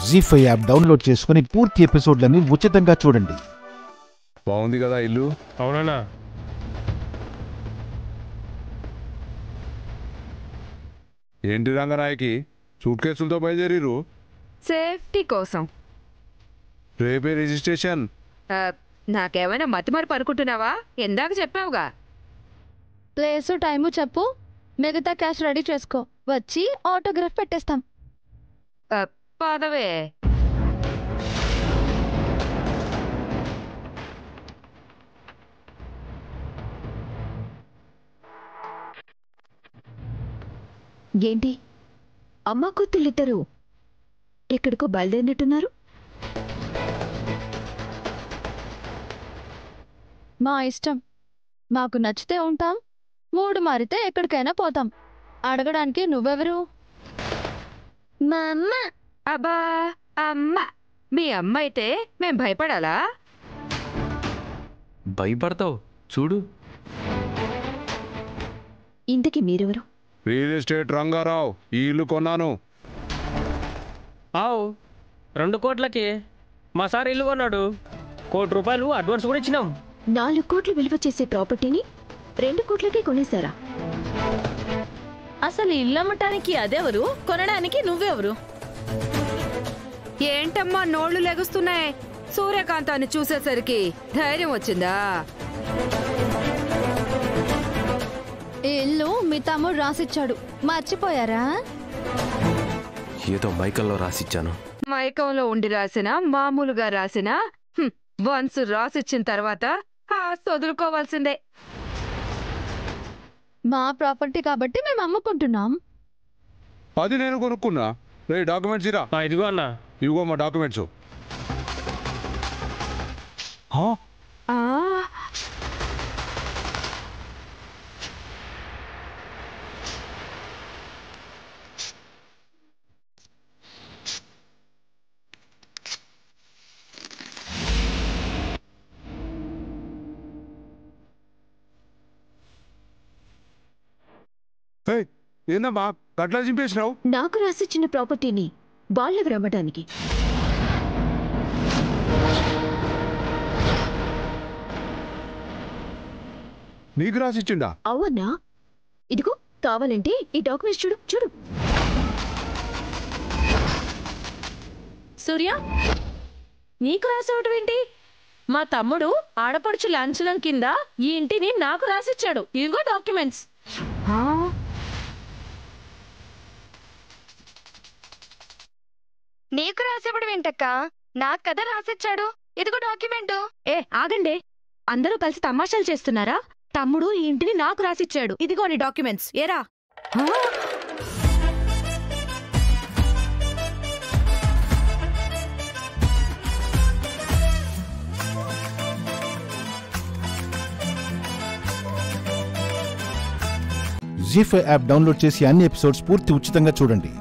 జీ5 app download చేసుకుని పూర్తి ఎపిసోడ్లని ఉచితంగా చూడండి. బాగుంది కదా ఇల్లు? అవునన్నా. ఏంటి రంగనాయకి సూట్ కేసులతో బయలుదేరిరు? సేఫ్టీ కోసం. రేపే రిజిస్ట్రేషన్. నాకేమైనా మతిమరుపు అనుకుంటున్నావా? ఎందాక చెప్పావుగా. ప్లేసు టైము చెప్పు, మిగతా క్యాష్ రెడీ చేసుకో, వచ్చి ఆటోగ్రాఫ్ పెట్టేస్తాం. పదవే. ఏంటి అమ్మ కూతుళ్ళిద్దరు ఎక్కడికో బయలుదేరినట్టున్నారు? మా ఇష్టం, మాకు నచ్చితే ఉంటాం, మూడు మారితే ఎక్కడికైనా పోతాం. అడగడానికి నువ్వెవరు? మా అమ్మ. అబ్బా అమ్మ, మీ అమ్మ అయితే మేం భయపడాలా? భయపడతావు చూడు. ఇంతకీ మీరెవరు? Real estate Rangarao. ఈ ఇల్లు కొన్నాను. ఆవు 2 కోట్లకి మా సార్ ఇల్లు కొన్నాడు. ₹1 కోటి అడ్వాన్స్ కూడా ఇచ్చినాం. 4 కోట్లు విలువ చేసే ప్రాపర్టీని 2 కోట్లకే కొనేశారా? అసలు ఇల్లు అమ్మటానికి అదెవరు, కొనడానికి నువ్వెవరు? ఏంటమ్మా నోళ్లు లెగుస్తున్నాయి? సూర్యకాంతాన్ని చూసేసరికి ధైర్యం వచ్చిందా? ఈ ఇల్లు మీ తమ్ముడు రాసిచ్చాడు, మర్చిపోయారా? ఏదో మైకల్లో రాసిచ్చాను. మైకంలో ఉండి రాసినా మామూలుగా రాసినా వన్స్ రాసిచ్చిన తర్వాత వదులుకోవాల్సిందే. మా ప్రాపర్టీ కాబట్టి మేము అమ్ముకుంటున్నాం. అది నేను కొనుక్కున్నా. రే డాక్యుమెంట్స్ ఇరా. ఇదిగో అన్న. ఇదిగో మా డాక్యుమెంట్స్. ఏందమ్మా గట్లా చింపేసినావు? నాకు రాసిచ్చిన ప్రాపర్టీని వాళ్ళెవరు అమ్మటానికి? నీకు రాసిచ్చిండా? అవునా? ఇదిగో కావాలంటే ఈ డాక్యుమెంట్స్ చూడు చూడు. సూర్య, నీకు రాసేవటం ఏంటి? మా తమ్ముడు ఆడపడుచు లాంఛనం కింద ఈ ఇంటిని నాకు రాసిచ్చాడు. ఇదిగో డాక్యుమెంట్స్. నీకు రాసేవడం ఏంటక్క? నాకు కదా రాసిచ్చాడు. ఇదిగో డాక్యుమెంట్. ఆగండి, అందరూ కలిసి తమాషాలు చేస్తున్నారా? తమ్ముడు ఈ ఇంటిని నాకు రాసిచ్చాడు. ఇదిగో నీ డాక్యుమెంట్స్. ఏరా? జీ5 యాప్ డౌన్లోడ్ చేసి అన్ని ఎపిసోడ్స్ పూర్తి ఉచితంగా చూడండి.